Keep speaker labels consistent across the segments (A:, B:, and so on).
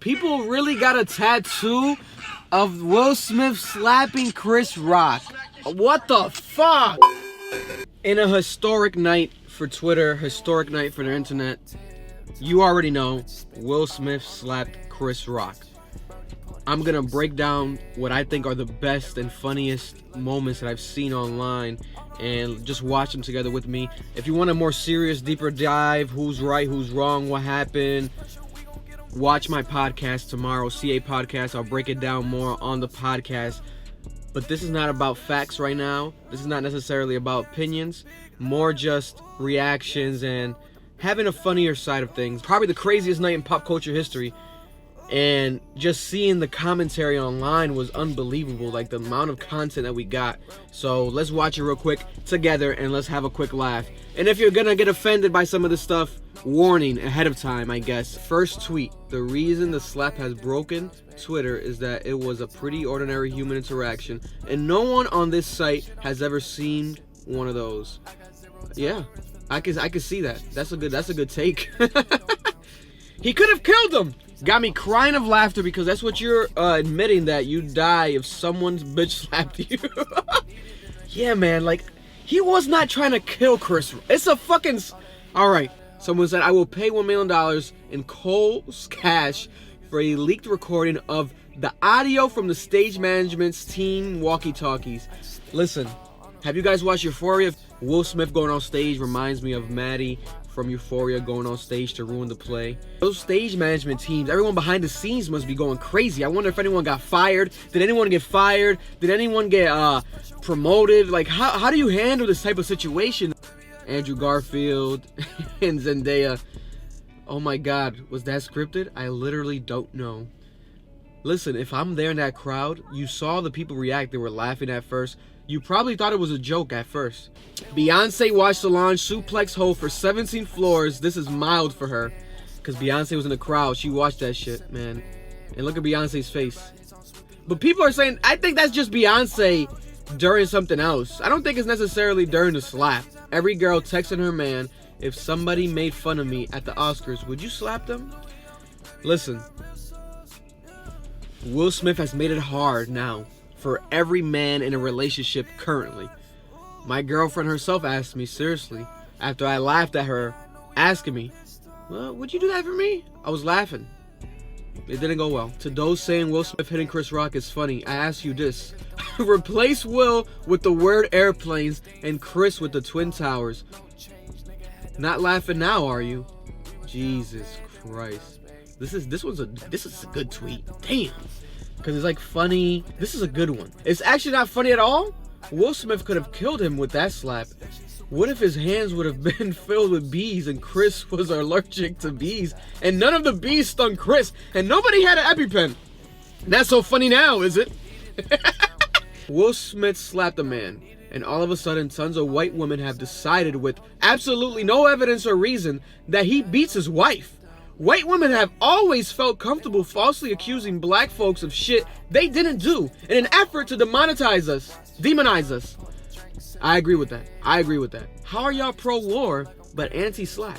A: People really got a tattoo of Will Smith slapping Chris Rock. What the fuck? In a historic night for Twitter, historic night for the internet, you already know Will Smith slapped Chris Rock. I'm gonna break down what I think are the best and funniest moments that I've seen online and just watch them together with me. If you want a more serious, deeper dive, who's right, who's wrong, what happened, watch my podcast tomorrow, CA Podcast. I'll break it down more on the podcast. But this is not about facts right now. This is not necessarily about opinions. More just reactions and having a funnier side of things. Probably the craziest night in pop culture history. And just seeing the commentary online was unbelievable. Like the amount of content that we got. So let's watch it real quick together and let's have a quick laugh. And if you're gonna get offended by some of this stuff, warning ahead of time, I guess. First tweet. The reason the slap has broken Twitter is that it was a pretty ordinary human interaction, and no one on this site has ever seen one of those. Yeah, I can see that. That's a good take. He could have killed him. Got me crying of laughter because that's what you're admitting, that you die if someone's bitch slapped you. Yeah, man, like he was not trying to kill Chris. It's a fucking. All right. Someone said, I will pay $1 million in Cole's cash for a leaked recording of the audio from the stage management's team walkie-talkies. Listen, have you guys watched Euphoria? Will Smith going on stage reminds me of Maddie from Euphoria going on stage to ruin the play. Those stage management teams, everyone behind the scenes must be going crazy. I wonder if anyone got fired. Did anyone get fired? Did anyone get promoted? Like, how do you handle this type of situation? Andrew Garfield and Zendaya. Oh my God, was that scripted? I literally don't know. Listen, if I'm there in that crowd, you saw the people react. They were laughing at first. You probably thought it was a joke at first. Beyonce watched Solange suplex Ho for 17 floors. This is mild for her, because Beyonce was in the crowd. She watched that shit, man. And look at Beyonce's face. But people are saying, I think that's just Beyonce during something else. I don't think it's necessarily during the slap. Every girl texting her man, if somebody made fun of me at the Oscars, would you slap them? Listen, Will Smith has made it hard now for every man in a relationship currently. My girlfriend herself asked me, seriously, after I laughed at her, asking me, well, would you do that for me? I was laughing. It didn't go well. To those saying Will Smith hitting Chris Rock is funny, I ask you this. Replace Will with the word airplanes and Chris with the Twin Towers. Not laughing now, are you? Jesus Christ. This is a good tweet. Damn. Because it's like funny. This is a good one. It's actually not funny at all. Will Smith could have killed him with that slap. What if his hands would have been filled with bees and Chris was allergic to bees and none of the bees stung Chris and nobody had an EpiPen? That's so funny now, is it? Will Smith slapped a man, and all of a sudden tons of white women have decided with absolutely no evidence or reason that he beats his wife. White women have always felt comfortable falsely accusing black folks of shit they didn't do in an effort to demonize us. I agree with that. How are y'all pro-war but anti-slap?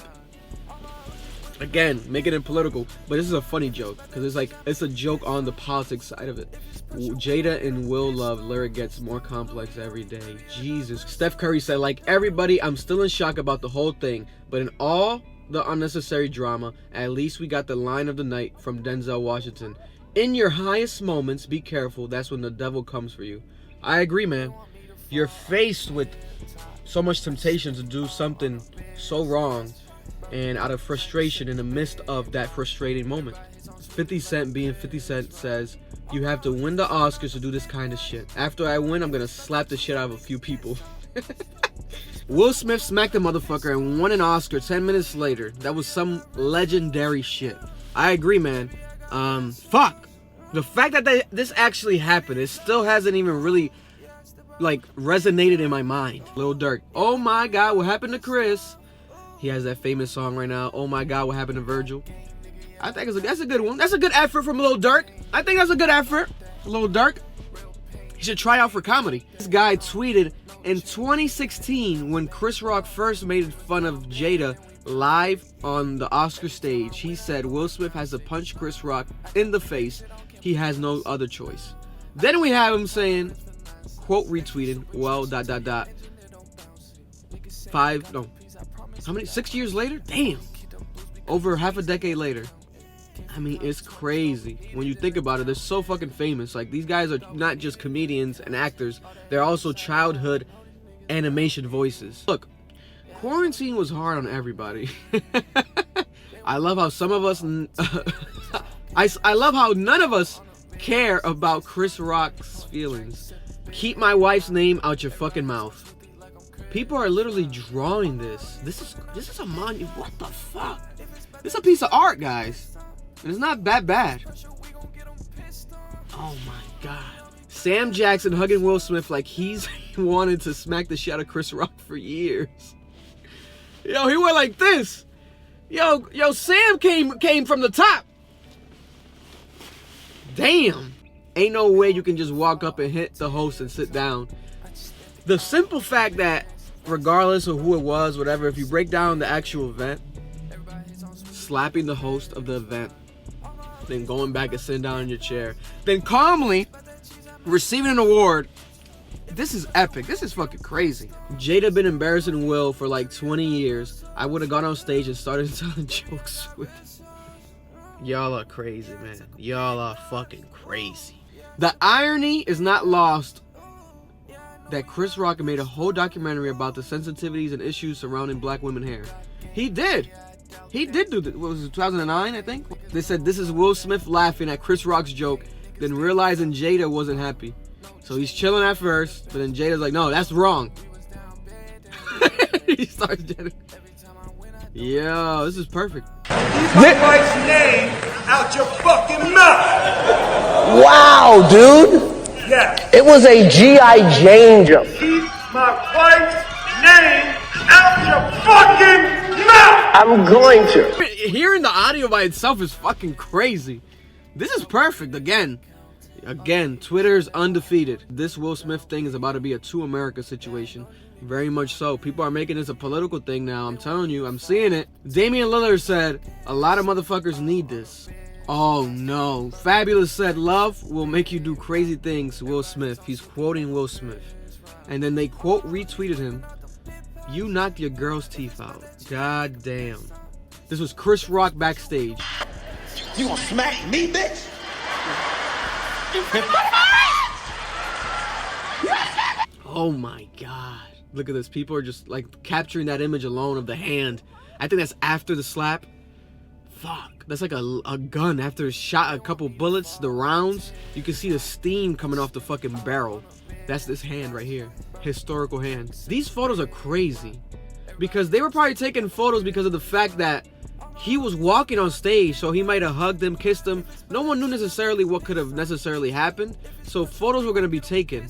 A: Again, making it political, but this is a funny joke because it's a joke on the politics side of it. Jada and Will Love lyric gets more complex every day. Jesus. Steph Curry said, like everybody, I'm still in shock about the whole thing, but in all the unnecessary drama, at least we got the line of the night from Denzel Washington. In your highest moments, be careful. That's when the devil comes for you. I agree, man. You're faced with so much temptation to do something so wrong, and out of frustration, in the midst of that frustrating moment, 50 Cent being 50 Cent says, you have to win the Oscars to do this kind of shit. After I win, I'm gonna slap the shit out of a few people. Will Smith smacked the motherfucker and won an Oscar 10 minutes later. That was some legendary shit. I agree, man. Fuck. The fact that this actually happened, it still hasn't even really resonated in my mind. Lil Durk, oh my God, what happened to Chris? He has that famous song right now, oh my God, what happened to Virgil? I think that's a good one. That's a good effort from Lil Durk. I think that's a good effort from Lil Durk. He should try out for comedy. This guy tweeted in 2016 when Chris Rock first made fun of Jada live on the Oscar stage, he said Will Smith has to punch Chris Rock in the face. He has no other choice. Then we have him saying, quote retweeting, well, ... 6 years later? Damn. Over half a decade later. I mean, it's crazy. When you think about it, they're so fucking famous. Like, these guys are not just comedians and actors. They're also childhood animation voices. Look, quarantine was hard on everybody. I love how some of us... I love how none of us care about Chris Rock's feelings. Keep my wife's name out your fucking mouth. People are literally drawing this. This is a monument. What the fuck? This is a piece of art, guys. And it's not that bad. Oh my god. Sam Jackson hugging Will Smith like he's wanted to smack the shit out of Chris Rock for years. Yo, he went like this. Yo, Sam came from the top. Damn. Ain't no way you can just walk up and hit the host and sit down. The simple fact that regardless of who it was, whatever, if you break down the actual event, slapping the host of the event, then going back and sitting down in your chair, then calmly receiving an award, this is epic. This is fucking crazy. Jada been embarrassing Will for like 20 years. I would have gone on stage and started telling jokes with him. Y'all are crazy, man. Y'all are fucking crazy. The irony is not lost that Chris Rock made a whole documentary about the sensitivities and issues surrounding black women hair. He did. He did do this. What was it, 2009, I think? They said this is Will Smith laughing at Chris Rock's joke, then realizing Jada wasn't happy. So he's chilling at first, but then Jada's like, no, that's wrong. He starts Jada. Yo, this is perfect.
B: Keep my wife's name out your fucking mouth.
C: Wow, dude.
B: Yeah.
C: It was a G.I. Jane jump.
B: Keep my wife's name out your fucking mouth.
C: I'm going to.
A: Hearing the audio by itself is fucking crazy. This is perfect. Again, Twitter's undefeated. This Will Smith thing is about to be a two America situation. Very much so. People are making this a political thing now. I'm telling you, I'm seeing it. Damian Lillard said, a lot of motherfuckers need this. Oh no. Fabulous said, love will make you do crazy things to Will Smith. He's quoting Will Smith. And then they quote retweeted him. You knocked your girl's teeth out. God damn. This was Chris Rock backstage.
D: You gonna smack me, bitch?
A: Oh my god. Look at this. People are just like capturing that image alone of the hand. I think that's after the slap. Fuck. That's like a gun after it shot a couple bullets, the rounds. You can see the steam coming off the fucking barrel. That's this hand right here. Historical hand. These photos are crazy. Because they were probably taking photos because of the fact that he was walking on stage, so he might have hugged him, kissed him. No one knew necessarily what could have necessarily happened. So photos were going to be taken.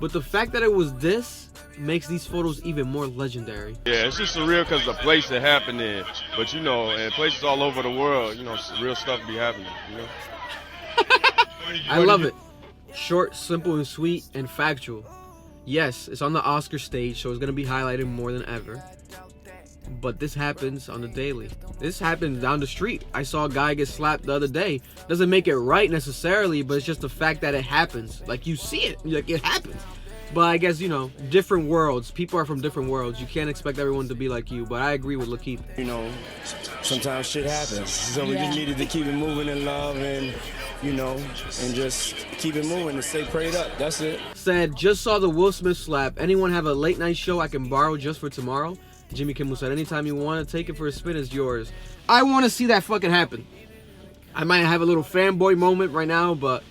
A: But the fact that it was this makes these photos even more legendary.
E: Yeah, it's just surreal because the place it happened in. But you know, and places all over the world, you know, real stuff be happening, you know?
A: I love it. Short, simple, and sweet, and factual. Yes, it's on the Oscar stage, so it's going to be highlighted more than ever. But this happens on the daily. This happens down the street. I saw a guy get slapped the other day. Doesn't make it right necessarily, but it's just the fact that it happens. Like, you see it. Like, it happens. But I guess, you know, different worlds. People are from different worlds. You can't expect everyone to be like you. But I agree with Lakeith.
F: You know, sometimes shit happens. So we just needed to keep it moving in love and, you know, and just keep it moving and stay prayed up. That's it.
A: Said, just saw the Will Smith slap. Anyone have a late night show I can borrow just for tomorrow? Jimmy Kimmel said, anytime you want to take it for a spin, it's yours. I want to see that fucking happen. I might have a little fanboy moment right now, but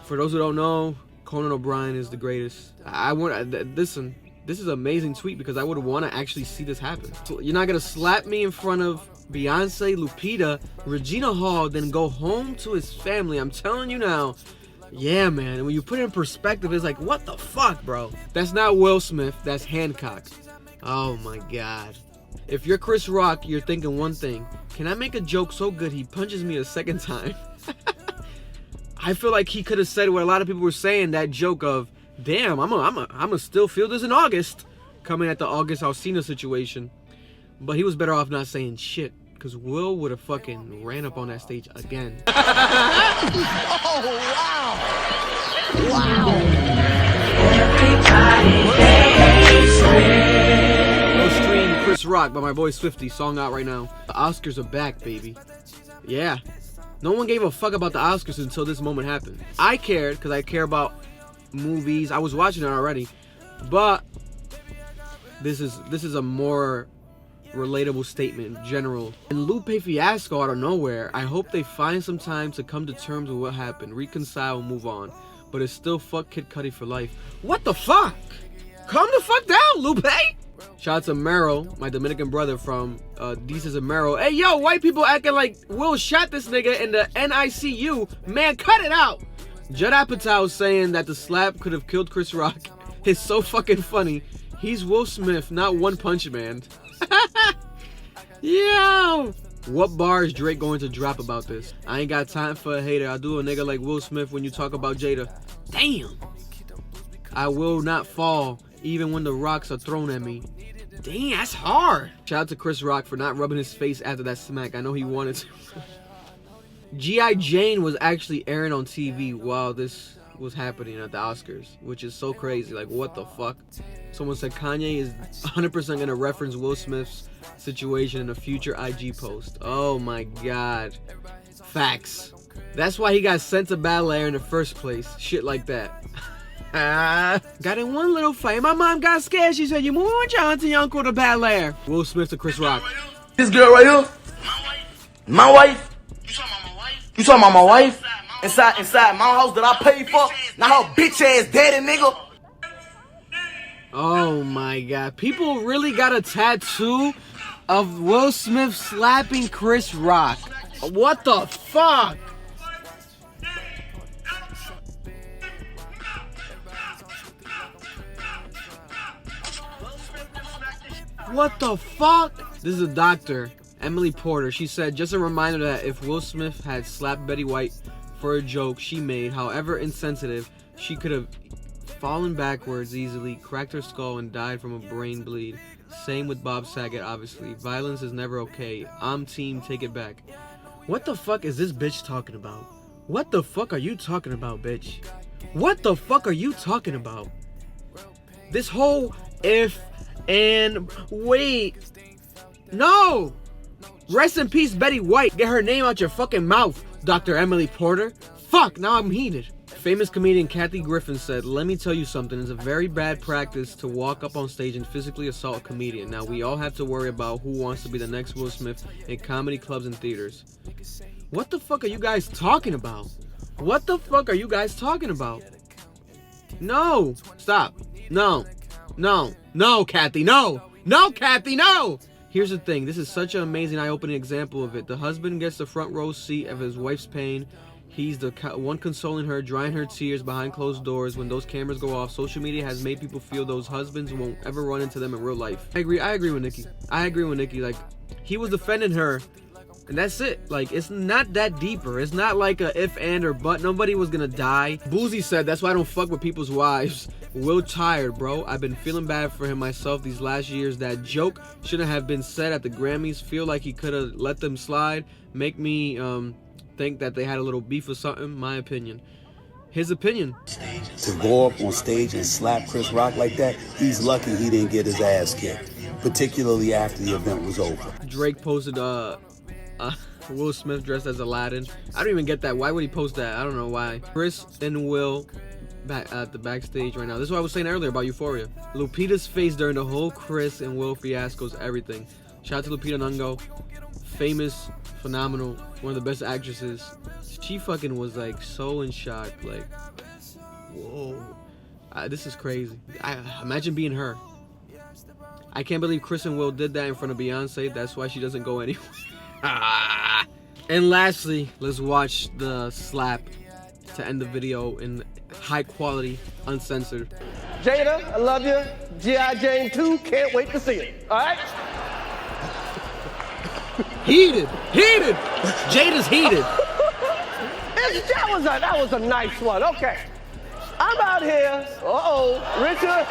A: for those who don't know, Conan O'Brien is the greatest. Listen, this is an amazing tweet because I would want to actually see this happen. You're not going to slap me in front of Beyonce, Lupita, Regina Hall, then go home to his family. I'm telling you now. Yeah, man. And when you put it in perspective, it's like, what the fuck, bro? That's not Will Smith. That's Hancock. Oh my god. If you're Chris Rock, you're thinking one thing. Can I make a joke so good he punches me a second time? I feel like he could have said what a lot of people were saying, that joke of, damn, I'm a still feel this in August. Coming at the August Alsina situation. But he was better off not saying shit, because Will would have fucking ran up on that stage again.
D: Oh, wow.
A: Go stream Chris Rock by my boy Swifty, song out right now. The Oscars are back, baby. Yeah. No one gave a fuck about the Oscars until this moment happened. I cared, because I care about movies. I was watching it already. But this is a more relatable statement in general. And Lupe fiasco out of nowhere. I hope they find some time to come to terms with what happened, reconcile, move on. But it's still fuck Kid Cudi for life. What the fuck? Calm the fuck down, Lupe. Shout out to Mero, my Dominican brother from Dices and Mero. Hey yo, white people acting like Will shot this nigga in the NICU. Man, cut it out. Judd Apatow saying that the slap could have killed Chris Rock is so fucking funny. He's Will Smith, not One Punch Man. Yo! What bar is Drake going to drop about this? I ain't got time for a hater. I'll do a nigga like Will Smith when you talk about Jada. Damn! I will not fall, even when the rocks are thrown at me. Damn, that's hard. Shout out to Chris Rock for not rubbing his face after that smack. I know he wanted to. G.I. Jane was actually airing on TV while this was happening at the Oscars, which is so crazy. Like, what the fuck? Someone said Kanye is 100% gonna reference Will Smith's situation in a future IG post. Oh my god. Facts. That's why he got sent to Bel Air in the first place. Shit like that. Got in one little fight. My mom got scared. She said, "You moving with your auntie and uncle to Bel Air." Will Smith to Chris Rock.
D: This girl right here? My wife? You talking about my wife? Inside my house that I paid for? Now her bitch ass daddy, nigga.
A: Oh my god. People really got a tattoo of Will Smith slapping Chris Rock. What the fuck? What the fuck? This is a doctor, Emily Porter. She said, just a reminder that if Will Smith had slapped Betty White for a joke she made, however insensitive, she could have fallen backwards easily, cracked her skull, and died from a brain bleed. Same with Bob Saget, obviously. Violence is never okay. I'm team take it back. What the fuck is this bitch talking about? What the fuck are you talking about, bitch? What the fuck are you talking about? This whole if and wait. No! Rest in peace, Betty White. Get her name out your fucking mouth, Dr. Emily Porter. Fuck, now I'm heated. Famous comedian Kathy Griffin said, "Let me tell you something. It's a very bad practice to walk up on stage and physically assault a comedian. Now, we all have to worry about who wants to be the next Will Smith in comedy clubs and theaters." What the fuck are you guys talking about? What the fuck are you guys talking about? No. Stop. No. No. No, Kathy. No. No, Kathy. No. Here's the thing. This is such an amazing, eye-opening example of it. The husband gets the front row seat of his wife's pain. He's the one consoling her, drying her tears behind closed doors. When those cameras go off, social media has made people feel those husbands won't ever run into them in real life. I agree with Nikki. Like, he was defending her, and that's it. Like, it's not that deeper. It's not like a if, and, or but. Nobody was gonna die. Boozy said, "That's why I don't fuck with people's wives." Will tired, bro. I've been feeling bad for him myself these last years. That joke shouldn't have been said at the Grammys. Feel like he could have let them slide. Make me, think that they had a little beef or something. My opinion. His opinion.
G: To go up on stage and slap Chris Rock like that, he's lucky he didn't get his ass kicked, particularly after the event was over.
A: Drake posted Will Smith dressed as Aladdin. I don't even get that. Why would he post that? I don't know why. Chris and Will back at the backstage right now. This is what I was saying earlier about Euphoria. Lupita's face during the whole Chris and Will fiasco's everything. Shout out to Lupita Nyong'o. Famous, phenomenal, one of the best actresses. She fucking was like so in shock, like, whoa, this is crazy. Imagine being her. I can't believe Chris and Will did that in front of Beyonce. That's why she doesn't go anywhere. And lastly, let's watch the slap to end the video in high quality, uncensored.
C: Jada, I love you. G.I. Jane 2, can't wait to see it. All right?
A: Heated. Jada's heated.
C: That was a nice one. Okay. I'm out here. Richard.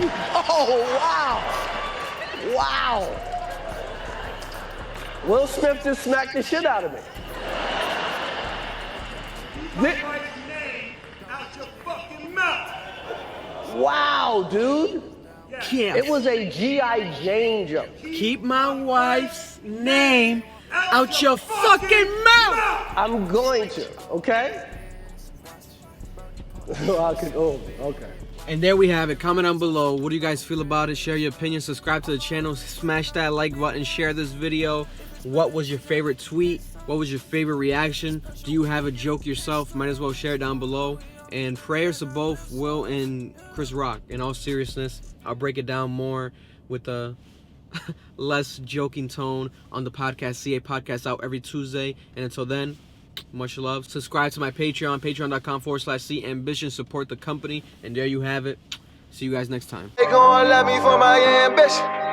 C: Oh, wow. Wow. Will Smith just smacked the shit out of me.
B: My wife's name out your fucking mouth.
C: Wow, dude.
A: Can't.
C: It was a G.I. Jane joke.
A: Keep my wife's name out your fucking mouth.
C: I'm going to, okay? Okay.
A: And there we have it. Comment down below. What do you guys feel about it? Share your opinion. Subscribe to the channel. Smash that like button. Share this video. What was your favorite tweet? What was your favorite reaction? Do you have a joke yourself? Might as well share it down below. And prayers to both Will and Chris Rock. In all seriousness, I'll break it down more with a less joking tone on the podcast. CA podcast out every Tuesday. And until then, much love. Subscribe to my Patreon, patreon.com/CAmbition. Support the company. And there you have it. See you guys next time.
D: They gon' love me for my ambition.